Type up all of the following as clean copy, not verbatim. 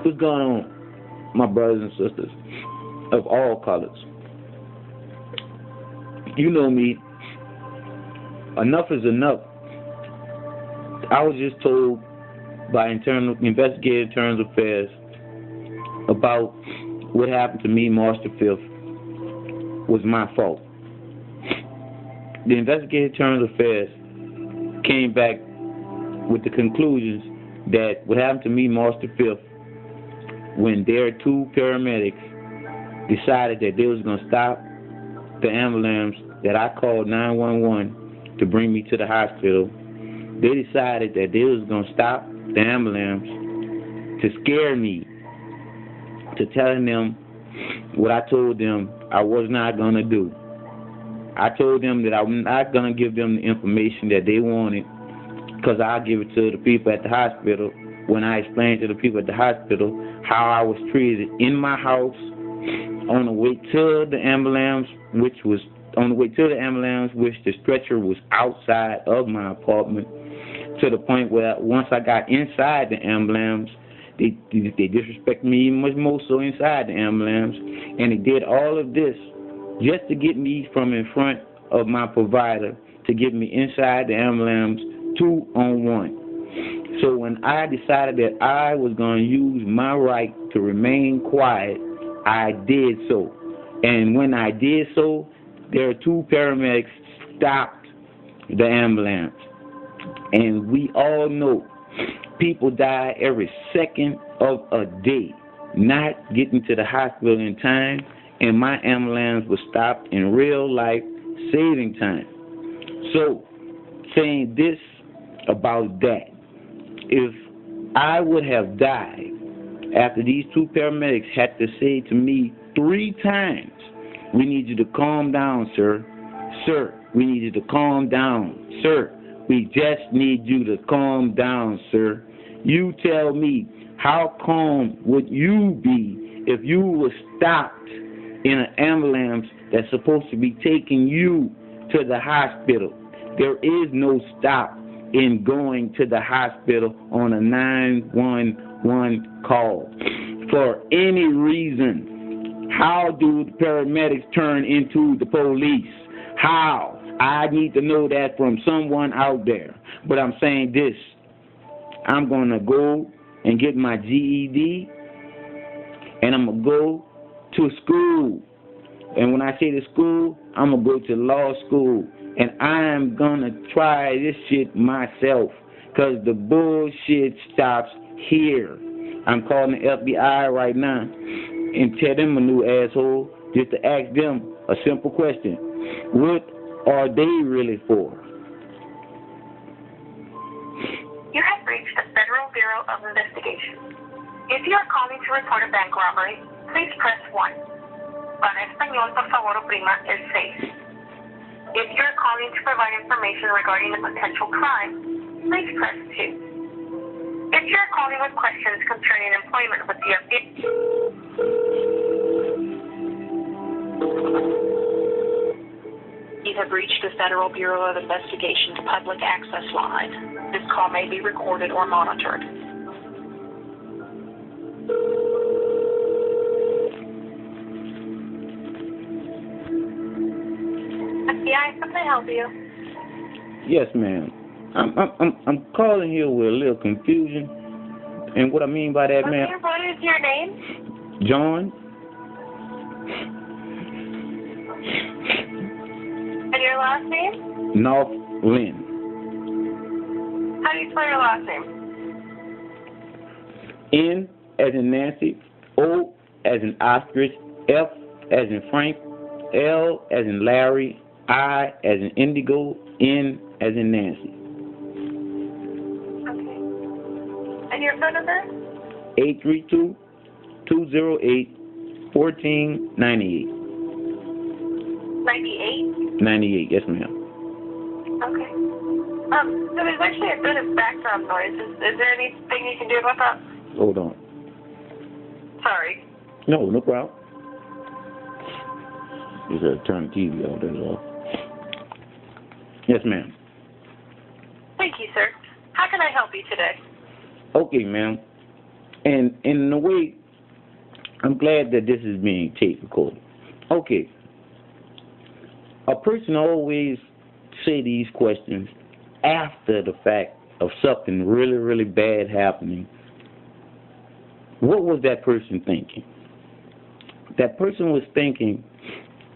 What's going on, my brothers and sisters of all colors? You know me. Enough is enough. I was just told by investigative internal affairs about what happened to me March the 5th was my fault. The investigative internal affairs came back with the conclusions that what happened to me March the 5th when their two paramedics decided that they was going to stop the ambulance that I called 911 to bring me to the hospital. They decided that they was going to stop the ambulance to scare me, to telling them what I told them I was not going to do. I told them that I'm not going to give them the information that they wanted because I'll give it to the people at the hospital when I explained to the people at the hospital how I was treated in my house on the way to the ambulance, which the stretcher was outside of my apartment, to the point where once I got inside the ambulance, they disrespected me even much more so inside the ambulance, and they did all of this just to get me from in front of my provider to get me inside the ambulance 2-on-1. So when I decided that I was going to use my right to remain quiet, I did so. And when I did so, there are two paramedics stopped the ambulance. And we all know people die every second of a day not getting to the hospital in time, and my ambulance was stopped in real life, saving time. So, saying this about that, if I would have died after these two paramedics had to say to me 3 times, "We need you to calm down, sir. Sir, we need you to calm down. Sir, we just need you to calm down, sir." You tell me, how calm would you be if you were stopped in an ambulance that's supposed to be taking you to the hospital? There is no stop in going to the hospital on a 911 call for any reason. How do the paramedics turn into the police? How? I need to know that from someone out there. But I'm saying this. I'm going to go and get my GED, and I'm going to go to school. And when I say to school, I'm going to go to law school. And I'm going to try this shit myself, because the bullshit stops here. I'm calling the FBI right now and tell them a new asshole just to ask them a simple question. What are they really for? You have reached the Federal Bureau of Investigation. If you are calling to report a bank robbery, please press 1. Para español, por favor, oprima el 6. If you are calling to provide information regarding a potential crime, please press 2. If you are calling with questions concerning employment with the FBI, you have reached the Federal Bureau of Investigation's public access line. This call may be recorded or monitored. FBI, how can I help you? Yes, ma'am. I'm calling here with a little confusion, and what I mean by that, ma'am. Okay, what is your name? Johnn. And your last name? Noflin. How do you spell your last name? N as in Nancy, O as in ostrich, F as in Frank, L as in Larry, I as in indigo, N as in Nancy. Okay. And your phone number? 832-208-1498. 98? 98, yes, ma'am. Okay. So there's actually a bit of background noise. Is there anything you can do about that? Hold on. Sorry. No problem. Just gotta turn the TV off, that's all. Yes, ma'am. Thank you, sir. How can I help you today? Okay, ma'am. And in a way, I'm glad that this is being tape recorded. Okay. A person always say these questions after the fact of something really, really bad happening. What was that person thinking? That person was thinking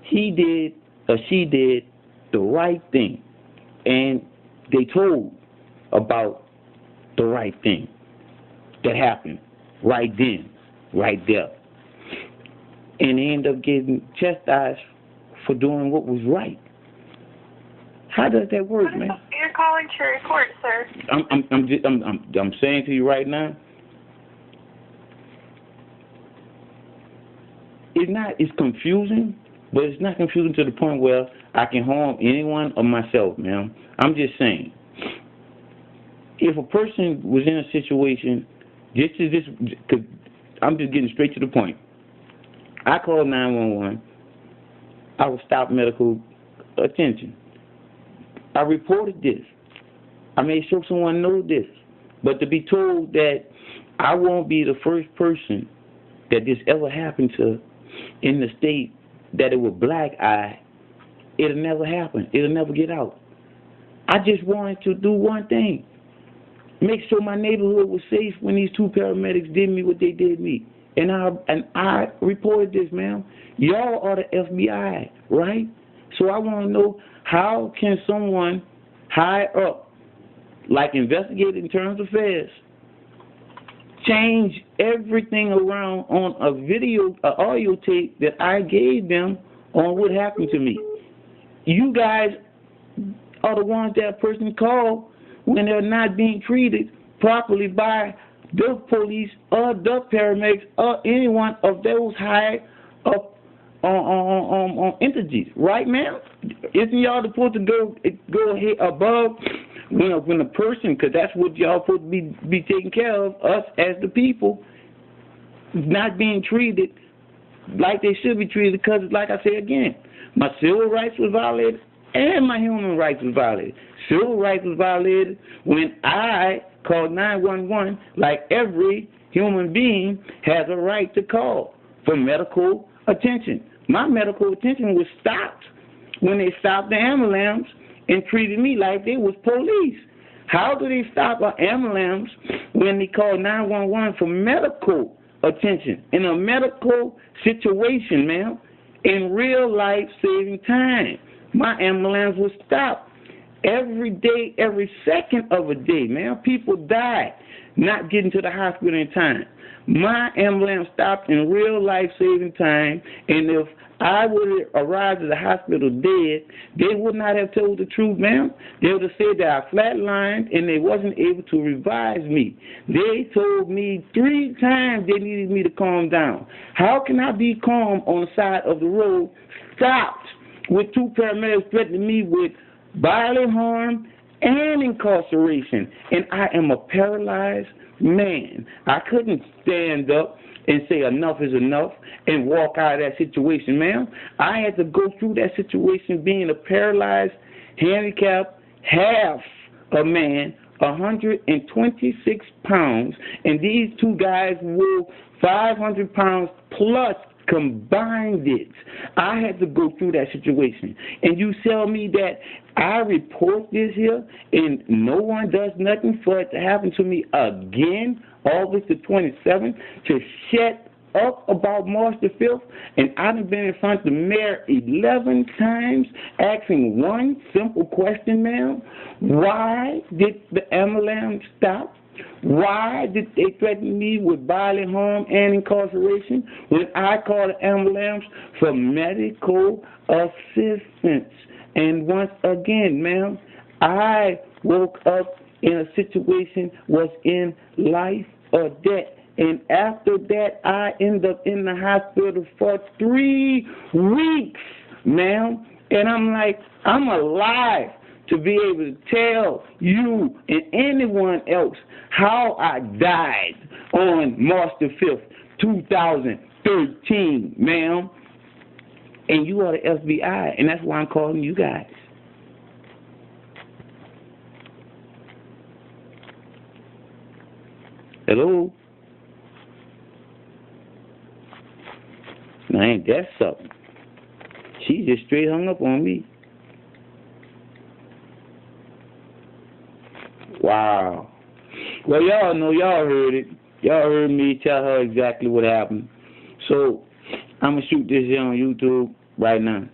he did or she did the right thing, and they told about the right thing that happened right then, right there, and they end up getting chastised for doing what was right. How does that work, man? You're calling to report, sir. I'm saying to you right now, it's confusing, but it's not confusing to the point where I can harm anyone or myself, man. I'm just saying, if a person was in a situation, cause I'm just getting straight to the point. I called 911. I was stopped medical attention. I reported this. I made sure someone knows this. But to be told that I won't be the first person that this ever happened to in the state, that it was black eye, it'll never happen. It'll never get out. I just wanted to do one thing. Make sure my neighborhood was safe when these two paramedics did me what they did me. And I reported this, ma'am. Y'all are the FBI, right? So I want to know, how can someone high up, like investigated internal affairs, change everything around on a audio tape that I gave them on what happened to me? You guys are the ones that a person called when they're not being treated properly by the police or the paramedics or anyone of those high up on entities, right, ma'am? Isn't y'all supposed to go ahead above when a person, because that's what y'all supposed to be taking care of, us as the people, not being treated like they should be treated, because, like I say again, my civil rights was violated and my human rights was violated. Civil rights was violated when I called 911, like every human being has a right to call for medical attention. My medical attention was stopped when they stopped the ambulance and treated me like they was police. How do they stop an ambulance when they call 911 for medical attention in a medical situation, ma'am? In real life saving time, my ambulance was stopped every day, every second of a day, ma'am. People died not getting to the hospital in time. My ambulance stopped in real life saving time, and if I would have arrived at the hospital dead, they would not have told the truth, ma'am. They would have said that I flatlined and they wasn't able to revive me. They told me 3 times they needed me to calm down. How can I be calm on the side of the road, stopped with 2 paramedics threatening me with bodily harm and incarceration? And I am a paralyzed man. I couldn't stand up and say enough is enough and walk out of that situation, ma'am. I had to go through that situation being a paralyzed, handicapped, half a man, 126 pounds, and these 2 guys were 500 pounds plus combined it. I had to go through that situation. And you tell me that I report this here and no one does nothing for it to happen to me again, August the 27th, to shut up about March the 5th, and I've been in front of the mayor 11 times asking one simple question, ma'am. Why did the ambulance stop? Why did they threaten me with bodily harm and incarceration when I called the ambulance for medical assistance? And once again, ma'am, I woke up in a situation was in life or death. And after that, I ended up in the hospital for 3 weeks, ma'am. And I'm like, I'm alive to be able to tell you and anyone else how I died on March the 5th, 2013, ma'am. And you are the FBI, and that's why I'm calling you guys. Hello? Now, ain't that something? She just straight hung up on me. Wow. Well, y'all know, y'all heard it. Y'all heard me tell her exactly what happened. So, I'm going to shoot this here on YouTube right now.